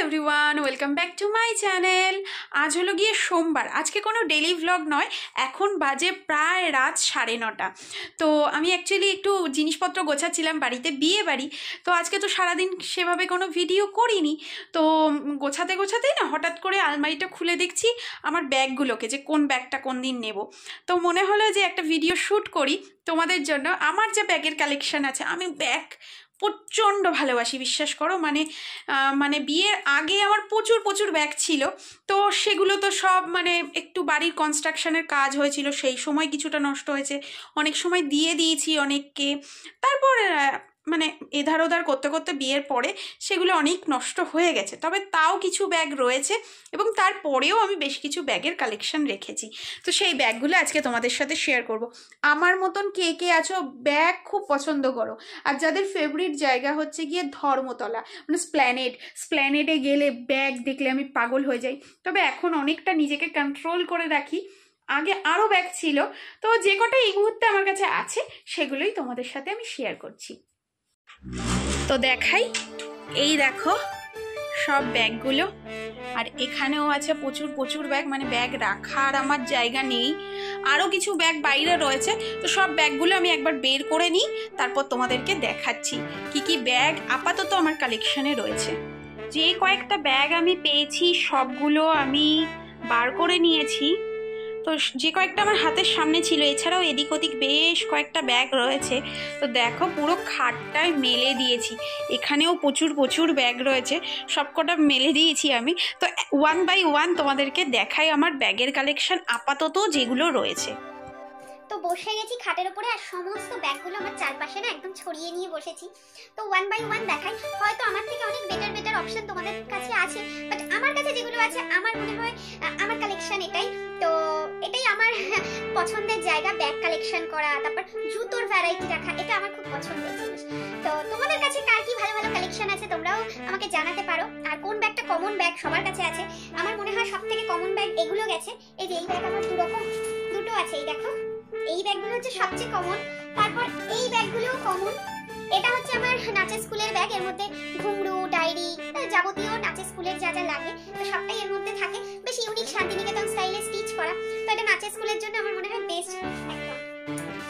Everyone, welcome back to my channel. আজ হলো গিয়ে সোমবার। আজকে কোনো ডেলি ভ্লগ নয়, এখন বাজে প্রায় রাত 9:30। তো আমি অ্যাকচুয়ালি একটু জিনিসপত্র গোছাচ্ছিলাম, বাড়িতে বিয়ে বাড়ি। তো আজকে তো সারাদিন সেভাবে কোনো ভিডিও করিনি। তো গোছাতে গোছাতেই না হঠাৎ করে আলমারিটা খুলে দেখছি আমার ব্যাগগুলোকে, যে কোন ব্যাগটা কোন দিন নেব। তো মনে হলো যে একটা ভিডিও শ্যুট করি তোমাদের জন্য। আমার যে ব্যাগের কালেকশন আছে, আমি ব্যাগ প্রচণ্ড ভালোবাসি, বিশ্বাস করো। মানে বিয়ের আগে আমার প্রচুর প্রচুর ব্যাগ ছিল। তো সেগুলো তো সব একটু বাড়ির কনস্ট্রাকশনের কাজ হয়েছিল, সেই সময় কিছুটা নষ্ট হয়েছে, অনেক সময় দিয়ে দিয়েছি অনেককে। তারপর এধার ওধার করতে করতে বিয়ের পরে সেগুলো অনেক নষ্ট হয়ে গেছে। তবে তাও কিছু ব্যাগ রয়েছে, এবং তারপরেও আমি বেশ কিছু ব্যাগের কালেকশন রেখেছি। তো সেই ব্যাগগুলো আজকে তোমাদের সাথে শেয়ার করব। আমার মতন কে কে আছো ব্যাগ খুব পছন্দ করো, আর যাদের ফেভারিট জায়গা হচ্ছে গিয়ে ধর্মতলা, স্প্ল্যানেডে গেলে ব্যাগ দেখলে আমি পাগল হয়ে যাই। তবে এখন অনেকটা নিজেকে কন্ট্রোল করে রাখি, আগে আরও ব্যাগ ছিল। তো যে কটা এই মুহূর্তে আমার কাছে আছে সেগুলোই তোমাদের সাথে আমি শেয়ার করছি। তো দেখাই, এই দেখো সব ব্যাগগুলো। আর এখানেও আছে প্রচুর প্রচুর ব্যাগ, ব্যাগ রাখার আমার জায়গা নেই। আরও কিছু ব্যাগ বাইরে রয়েছে। তো সব ব্যাগগুলো আমি একবার বের করে নিই, তারপর তোমাদেরকে দেখাচ্ছি কি কি ব্যাগ আপাতত আমার কালেকশনে রয়েছে। যে কয়েকটা ব্যাগ আমি পেয়েছি সবগুলো আমি বার করে নিয়েছি। তো যে কয়েকটা আমার হাতের সামনে ছিল, এছাড়াও এদিক ওদিক বেশ কয়েকটা ব্যাগ রয়েছে। তো দেখো, পুরো খাটটায় মেলে দিয়েছি। এখানেও প্রচুর প্রচুর ব্যাগ রয়েছে, সবকটা মেলে দিয়েছি আমি। তো ওয়ান বাই ওয়ান তোমাদেরকে দেখাই আমার ব্যাগের কালেকশন আপাতত যেগুলো রয়েছে। তো বসে গেছি খাটের উপরে, আর সমস্ত ব্যাগগুলো আমার চারপাশে না একদম ছড়িয়ে নিয়ে বসেছি। তো ওয়ান বাই ওয়ান দেখাই। হয়তো আমার থেকে অনেক বেটার অপশন তোমাদের কাছে আছে, বাট আমার কাছে যেগুলো আছে আমার মনে হয় আমার কালেকশন এটাই। তো এটাই আমার পছন্দের জায়গা, ব্যাগ কালেকশন করা, তারপর জুতোর ভ্যারাইটি রাখা, এটা আমার খুব পছন্দের জিনিস। তো তোমাদের কাছে কার কি ভালো ভালো কালেকশন আছে তোমরাও আমাকে জানাতে পারো। আর কোন ব্যাগটা কমন ব্যাগ সবার কাছে আছে, আমার মনে হয় সব থেকে কমন ব্যাগ এগুলো গেছে। এই যে এই ব্যাগ আমার দুটো আছে, এই দেখো। এই ব্যাগগুলো হচ্ছে সবচেয়ে কমন। তারপর এই ব্যাগগুলোও কমন। এটা হচ্ছে আমার নাচের স্কুলের ব্যাগ, এর মধ্যে ঘুঙরু, ডায়েরি, যাবতীয় নাচের স্কুলের যা যা লাগে তো সবটাই এর মধ্যে থাকে। বেশ ইউনিক, শান্তিনিকেতন স্টাইলে স্টিচ করা। তো এটা নাচের স্কুলের জন্য আমার মনে হয় বেস্ট একদম।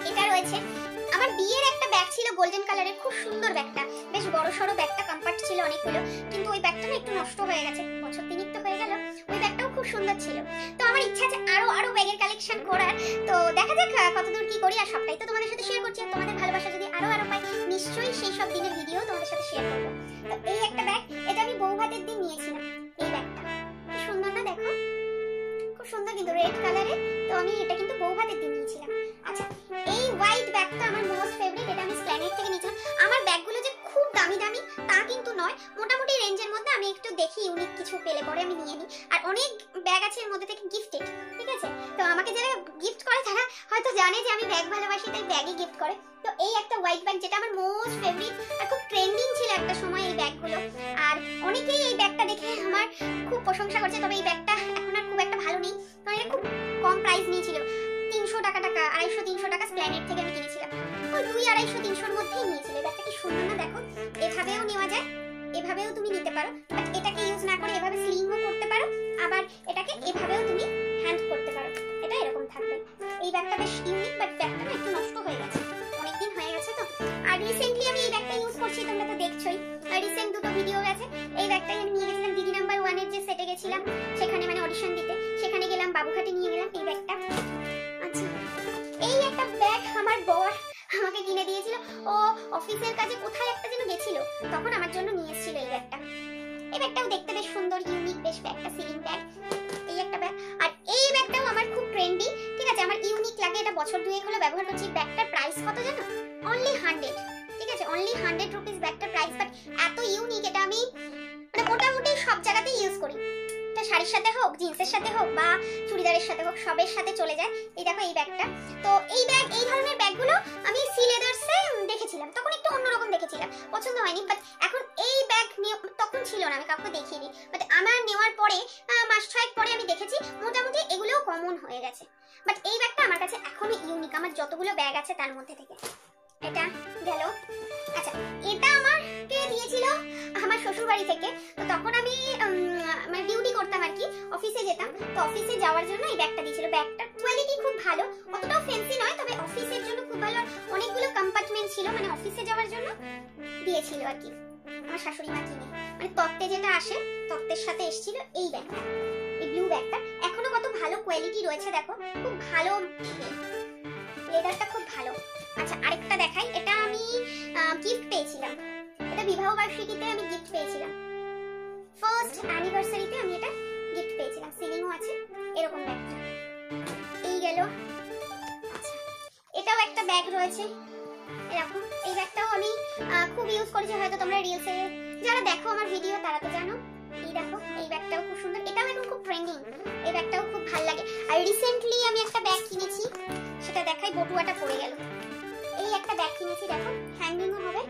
এটা রয়েছে আমার বিয়ের একটা ব্যাগ ছিল গোল্ডেন কালারের, খুব সুন্দর ব্যাগটা, বেশ বড় সড়ো ব্যাগটা, কম্পাক্ট ছিল অনেকগুলো। কিন্তু ওই ব্যাগটা না একটু নষ্ট হয়ে গেছে, বছর তিনেক তো হয়ে গেল। ওই ব্যাগটাও খুব সুন্দর ছিল। তো আমার ইচ্ছা আছে আরো ব্যাগের কালেকশন করার। তো দেখা যাক কতদূর কি করি। আর সবটাই তো তোমাদের সাথে শেয়ার করছি। তোমাদের ভালোবাসা যদি আরো পাই, নিশ্চয়ই সেই সব দিনের ভিডিও তোমাদের সাথে শেয়ার করবো। তো এই একটা ব্যাগ, এটা আমি বৌভাতের দিন নিয়েছিলাম। এই ব্যাগটা কি সুন্দর না, দেখো খুব সুন্দর কিন্তু রেড কালারের। তো আমি এটা কিন্তু বৌভাতের দিন নিয়েছিলাম। আচ্ছা, এই হোয়াইট ব্যাগটা আমার মোস্ট ফেভারিট, এটা আমি স্প্ল্যানেড থেকে নিয়েছিলাম। আমার ব্যাগগুলো যে খুব দামি দামি তা কিন্তু নয়, মোটামুটি রেঞ্জের মধ্যে। আমি একটু দেখি ইউনিক কিছু পেলে পরে আমি নিয়ে নিই। আর অনেক ব্যাগ আছে এর মধ্যে থেকে গিফটেড, ঠিক আছে। তো আমাকে যারা গিফট করে তারা হয়তো জানে যে আমি ব্যাগ ভালোবাসি, তাই ব্যাগই গিফট করে। তো এই একটা হোয়াইট ব্যাগ, যেটা আমার মোস্ট ফেভারিট আর খুব ট্রেন্ডিং ছিল একটা সময় এই ব্যাগগুলো। আর অনেকেই এই ব্যাগটা দেখে আমার খুব প্রশংসা করছে। তবে এই ব্যাগটা এখন আর খুব একটা ভালো নেই, কারণ এটা খুব কম প্রাইস নিয়েছিল, 300 টাকা 250-300 টাকা স্প্ল্যানেড থেকে আমি কিনেছিলাম। ওই 200-250-300-র মধ্যেই নিয়েছিল। এই ব্যাগটা কি সুন্দর না, দেখো। এভাবেও নেওয়া যায়, এভাবেও তুমি নিতে পারো, বাট এটাকে ইউজ না করে এভাবে স্লিংও করতে পারো, আবার এটাকে এভাবেও তুমি হ্যান্ড করতে পারো। এটা এরকম থাকবে। এই ব্যাগটা বেশ ইউনিক, বাট ব্যাগটা না একটু নষ্ট হয়ে গেছে, অনেকদিন হয়ে গেছে তো। আর রিসেন্টলি আমি এই ব্যাগটা ইউজ করছি, তোমরা তো দেখছোই, রিসেন্ট দুটো ভিডিও গেছে। এই ব্যাগটাই আমি নিয়ে গেছিলাম দিদি নাম্বার 1-এর যে সেটে গেছিলাম, সেখানে অডিশন দিতে, সেখানে গেলাম, বাবুঘাটে নিয়ে গেলাম এই ব্যাগটা। আচ্ছা, এই একটা ব্যাগ আমার বর আমাকে কিনে দিয়েছিল। ও অফিসের কাজে কোথায় একটা যেন গেছিল, তখন আমার জন্য নিয়ে এসেছিল এই ব্যাগটা। এই ব্যাগটাও দেখতে বেশ সুন্দর, ইউনিক বেশ ব্যাগটা, সিলিং ব্যাগ। এই একটা ব্যাগ, আর এই ব্যাগটাও আমার খুব ট্রেন্ডি, ঠিক আছে, আমার ইউনিক লাগে। এটা বছর দুয়েক হলো ব্যবহার করছি। ব্যাগটার প্রাইস কত জানো? অনলি 100, ঠিক আছে, অনলি 100 রুপিস ব্যাগটার প্রাইস। বাট এত ইউনিক, এটা আমি মোটামুটি সব জায়গাতেই ইউজ করি। এটা শাড়ির সাথে হোক, জিন্সের সাথে হোক, বা চুড়িদারের সাথে হোক, সবের সাথে চলে যায়। এই দেখো এই ব্যাগটা। তো এই ব্যাগ, এই ধরনের ব্যাগগুলো আমি সি লেদার্সে দেখেছিলাম, তখন একটু অন্যরকম দেখেছিলাম, পছন্দ হয়নি। বাট এখন এই ব্যাগ তখন ছিল না, আমি কাউকে দেখিনি। বাট আমার নেওয়ার পরে মাস 6 পরে আমি দেখেছি মোটামুটি এগুলোও কমন হয়ে গেছে। বাট এই ব্যাগটা আমার কাছে এখনো ইউনিক, আমার যতগুলো ব্যাগ আছে তার মধ্যে থেকে। এটা গেল। আচ্ছা, এটা আমাকে দিয়েছিল আমার শ্বশুর বাড়ি থেকে। তো তখন আমি মানে ডিউটি করতাম আর কি, অফিসে যেতাম। তো অফিসে যাওয়ার জন্য এই ব্যাগটা দিয়েছিল। ব্যাগটার কোয়ালিটি খুব ভালো, অতটাও ফ্যান্সি নয়, তবে অফিসের জন্য খুব ভালো। অনেকগুলো কম্পার্টমেন্ট ছিল, মানে অফিসে যাওয়ার জন্য দিয়েছিল আর কি আমার শাশুড়ি মা কিনে। মানে তত্ত্বে যেটা আসে, তত্ত্বের সাথে এসেছিল এই ব্যাগটা, এই ব্লু ব্যাগটা। এখনো কত ভালো কোয়ালিটি রয়েছে দেখো, খুব ভালো, লেদারটা খুব ভালো। আচ্ছা আরেকটা দেখাই, এটা আমি গিফট পেয়েছিলাম, এটা বিবাহ বার্ষিকীতে আমি গিফট পেয়েছিলাম, ফার্স্ট অ্যানিভার্সারিতে আমি এটা গিফট পেয়েছিলাম। সিলিংও আছে এরকম ব্যাগটা। এই গেল। আচ্ছা এটাও একটা ব্যাগ রয়েছে এরকম। এই ব্যাগটাও আমি খুব ইউজ করেছি, হয়তো তোমরা রিলসে যারা দেখো আমার ভিডিও তারা তো জানো। এই দেখো এই ব্যাগটাও খুব সুন্দর, এটাও এখন খুব ট্রেন্ডিং, এই ব্যাগটাও খুব ভালো লাগে। আর রিসেন্টলি আমি একটা ব্যাগ কিনেছি, সেটা দেখাই, বটুয়াটা পড়ে গেল। এই একটা ব্যাগ কিনেছি দেখো, হ্যাঙ্গিংও হবে,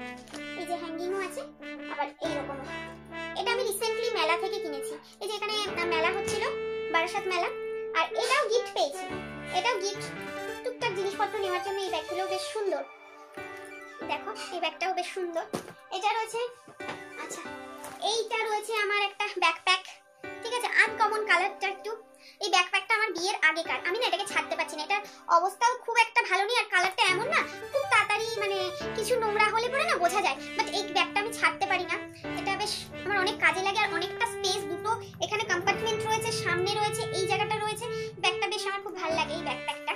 এই যে হ্যাঙ্গিংও আছে, আবার এইরকম। এটা আমি রিসেন্টলি মেলা থেকে কিনেছি, এই যে এখানে মেলা হচ্ছিল, বারাসাত মেলা, আর এটাও গিফট পেয়েছি। এটাও গিফট, টুকটাক জিনিসপত্র নেওয়ার জন্য এই ব্যাগগুলো বেশ সুন্দর। দেখো এই ব্যাগটাও বেশ সুন্দর। এটা রয়েছে, আচ্ছা এইটা রয়েছে আমার একটা ব্যাকপ্যাক, ঠিক আছে, আনকমন কালারটা একটু। এই ব্যাকপ্যাকটা আমার বিয়ের আগেকার, আমি না এটাকে ছাড়তে পারছি না, এটার অবস্থাও খুব একটা ভালো নেই, আর কালারটা এমন না খুব তাড়াতাড়ি মানে কিছু নোংরা হলে পরে না বোঝা যায়, বাট এই ব্যাগটা আমি ছাড়তে পারি না। এটা বেশ আমার অনেক কাজে লাগে, আর অনেকটা স্পেস, দুটো এখানে কম্পার্টমেন্ট রয়েছে, সামনে রয়েছে, এই জায়গাটা রয়েছে। ব্যাগটা বেশ আমার খুব ভালো লাগে এই ব্যাকপ্যাকটা।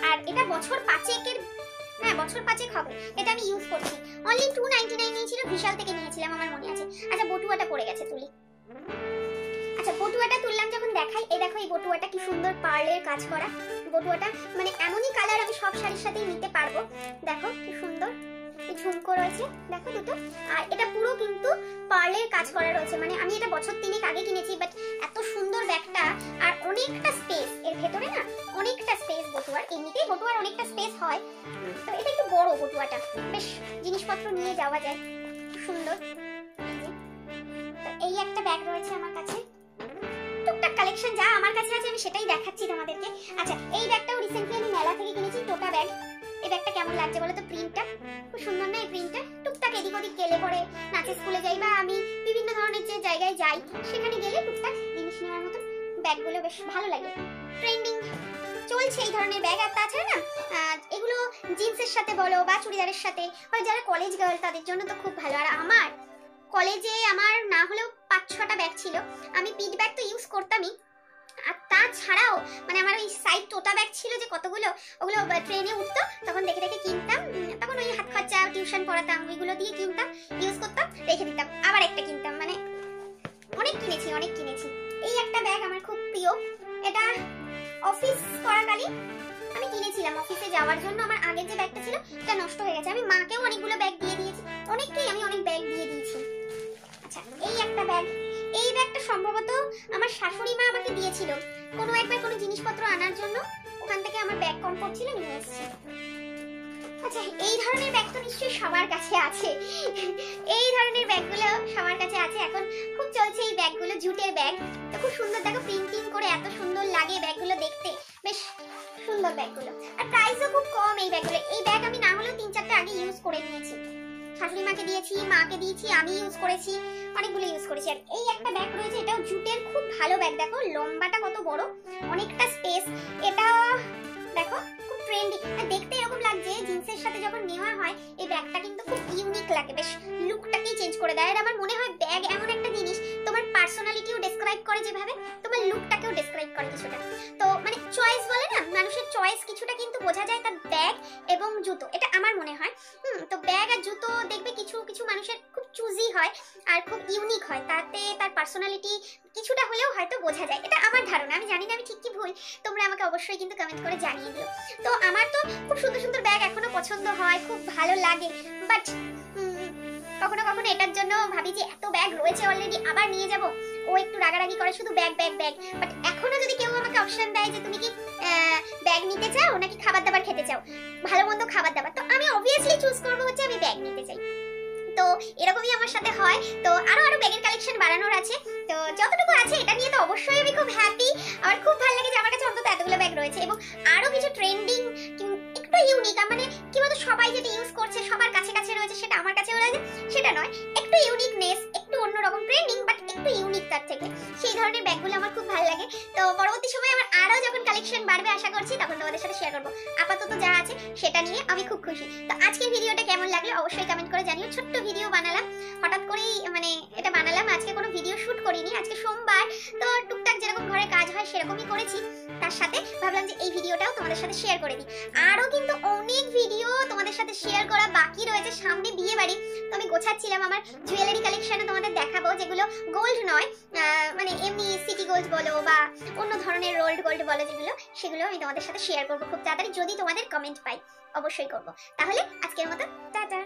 আর এটা বছর 5-এর, হ্যাঁ বছর 5 হবে, এটা আমি ইউজ করছি। অনলি 299 নিয়েছিল, বিশাল থেকে নিয়েছিলাম আমার মনে আছে। আচ্ছা বটুয়াটা পড়ে গেছে, তুলি। আচ্ছা বটুয়াটা তুললাম যখন দেখাই, এই দেখো এই বটুয়াটা কি সুন্দর পার্লের কাজ করা বটুয়াটা, মানে এমনই কালার আমি সব শাড়ির সাথেই নিতে পারবো। দেখো কি সুন্দর, এই ঝুমকো রয়েছে দেখো দুটো, আর এটা পুরো কিন্তু পার্লের কাজ করা রয়েছে। মানে আমি এটা বছর 3 আগে কিনেছি, বাট এত সুন্দর ব্যাগটা, আর অনেকটা স্পেস এর ভেতরে না, অনেকটা স্পেস বটুয়ার, এমনিতেই বটুয়ার অনেকটা স্পেস হয়, তো এটা একটু বড় বটুয়াটা, বেশ জিনিসপত্র নিয়ে যাওয়া যায়, সুন্দর। এই একটা ব্যাগ রয়েছে আমার কাছে, টুকটাক কালেকশন যা আমার কাছে আছে আমি সেটাই দেখাচ্ছি তোমাদেরকে। আচ্ছা এই ব্যাগটাও রিসেন্টলি আমি মেলা থেকে কিনেছি, টোটা ব্যাগ। এই ব্যাগটা কেমন লাগছে বলো তো, প্রিন্টটা খুব সুন্দর না? এই প্রিন্টটা টুকটাক এদিক ওদিক গেলে পরে, নাচে স্কুলে যাই বা আমি বিভিন্ন ধরনের যে জায়গায় যাই সেখানে গেলে টুকটাক জিনিস নেওয়ার মতো ব্যাগগুলো বেশ ভালো লাগে। ট্রেন্ডিং চলছে এই ধরনের ব্যাগ। আর তাছাড়া না এগুলো জিন্সের সাথে বলো বা চুড়িদারের সাথে, বা যারা কলেজ গার্ল তাদের জন্য তো খুব ভালো। আর আমার কলেজে আমার না হলেও 5-6টা ব্যাগ ছিল, আমি পিট ব্যাগ তো ইউজ করতামই, আর তাছাড়াও মানে আমার ওই সাইড টোটা ব্যাগ ছিল যে কতগুলো, ওগুলো ট্রেনে উঠতো তখন দেখে দেখে কিনতাম, তখন ওই হাত খরচা টিউশন পড়াতাম ওইগুলো দিয়ে কিনতাম, ইউজ করতাম, রেখে দিতাম, আবার একটা কিনতাম, মানে অনেক কিনেছি অনেক কিনেছি। এই একটা ব্যাগ আমার খুব প্রিয়, এটা অফিস করাকালীন আমি কিনেছিলাম অফিসে যাওয়ার জন্য। আমার আগের যে ব্যাগটা ছিল সেটা নষ্ট হয়ে গেছে, আমি মাকেও অনেকগুলো ব্যাগ দিয়ে দিয়েছি, অনেককেই আমি অনেক ব্যাগ দিয়ে দিয়েছি। আচ্ছা এই একটা ব্যাগ, এই ব্যাগটা সম্ভবত আমার শাশুড়ি মা আমাকে দিয়েছিল কোনো একবার কোনো জিনিসপত্র আনার জন্য, ওখান থেকে আমার ব্যাগ কম পড়ছিল নিয়ে এসেছি। আচ্ছা এই ধরনের ব্যাগ তো নিশ্চয়ই সবার কাছে আছে, এই ধরনের ব্যাগগুলো সবার কাছে আছে, এখন খুব চলছে এই ব্যাগগুলো, জুটের ব্যাগ, তো খুব সুন্দর দেখো প্রিন্টিং করে, এত সুন্দর লাগে ব্যাগগুলো দেখতে, বেশ সুন্দর ব্যাগগুলো, আর প্রাইসও খুব কম এই ব্যাগগুলো। এই ব্যাগ আমি না হলেও 3-4টা আগে ইউজ করে নিয়েছি, শাশুড়ি মাকে দিয়েছি, মাকে দিয়েছি, আমি ইউজ করেছি, অনেকগুলো ইউজ করেছি। আর এই একটা ব্যাগ রয়েছে, এটাও জুটের খুব ভালো ব্যাগ, দেখো লম্বাটা কত বড়, অনেকটা স্পেস, এটা দেখো খুব ট্রেন্ডি, আর দেখতে এরকম লাগছে জিন্সের সাথে যখন নেওয়া হয় এই ব্যাগটা কিন্তু খুব ইউনিক লাগে, বেশ লুকটাকেই চেঞ্জ করে দেয়। আর আমার মনে হয় ব্যাগ এমন একটা জিনিস তোমার পার্সোনালিটিও ডেসক্রাইব করে যেভাবে, তোমার লুকটাকেও ডেসক্রাইব করে কিছুটা, তো মানে চয়েস বলে না, মানুষের চয়েস কিছুটা কিন্তু বোঝা যায় তার ব্যাগ এবং জুতো, এটা আমার মনে হয়। তো ব্যাগ আর জুতো দেখবে কিছু কিছু মানুষের খুব চুজি হয় আর খুব ইউনিক হয়, তাতে তার পার্সোনালিটি কিছুটা হলেও হয়তো বোঝা যায়, এটা আমার ধারণা, আমি জানি না আমি ঠিক কি ভুল, তোমরা আমাকে অবশ্যই কিন্তু কমেন্ট করে জানিয়ে দিও। তো আমার তো খুব সুন্দর সুন্দর ব্যাগ এখনো পছন্দ হয়, খুব ভালো লাগে, বাট কখনো কখনো এটার জন্য ভাবি যে এত ব্যাগ রয়েছে অলরেডি আবার নিয়ে যাব, ও একটু রাগারাগি করে শুধু ব্যাগ ব্যাগ ব্যাগ, বাট এখনো যদি কেউ আমাকে অপশন দেয় যে তুমি কি ব্যাগ নিতে চাও নাকি খাবার দাবার খেতে চাও, ভালো মন্দ খাবার দাবার, তো আমি অবভিয়াসলি চুজ করবো হচ্ছে আমি ব্যাগ নিতে চাই। তো এরকমই আমার সাথে হয়, তো আরো ব্যাগের কালেকশন বাড়ানোর আছে, তো যতটুকু আছে এটা নিয়ে তো অবশ্যই আমি খুব হ্যাপি, আমার খুব ভালো লাগে যে আমার কাছে অন্তত এতগুলো ব্যাগ রয়েছে, এবং আরো কিছু ট্রেন্ডিং একটু ইউনিক, মানে কি বলতো সবাই যেটা ইউজ করছে সবার কাছে কাছে রয়েছে সেটা আমার কাছেও রয়েছে সেটা নয়, একটু ইউনিকনেস, একটু সেই ধরনের ব্যাগগুলো আমার খুব ভালো লাগে। তো পরবর্তী সময়ে আমার আরো যখন কালেকশন বাড়বে আশা করছি তখন তোমাদের সাথে শেয়ার করবো। আপাতত যা আছে সেটা নিয়ে আমি খুব খুশি। তো আজকের ভিডিওটা কেমন লাগলো অবশ্যই কমেন্ট করে জানিও। ছোট্ট ভিডিও বানালাম, হঠাৎ করেই মানে এটা বানালাম, আজকে কোনো ভিডিও শুট করিনি, আজকে সোমবার, তো টুকটাক যেরকম ঘরে কাজ হয় সেরকমই করেছি। তার সাথে ভাবলাম যে এই ভিডিওটাও তোমাদের সাথে শেয়ার করে দিই। আরো কিন্তু অনেক ভিডিও তোমাদের সাথে শেয়ার করা বাকি রয়েছে, সামনে বিয়ে বাড়ি, তো আমি গোছাচ্ছিলাম আমার জুয়েলারি কালেকশনে তোমাদের দেখাবো, যেগুলো গোল্ড নয়, মানে এমনি সিটি গোল্ড বলো বা অন্য ধরনের রোল্ড গোল্ড বলো যেগুলো, সেগুলো আমি তোমাদের সাথে শেয়ার করবো খুব তাড়াতাড়ি, যদি তোমাদের কমেন্ট পাই অবশ্যই করবো। তাহলে আজকের মতো টাটা।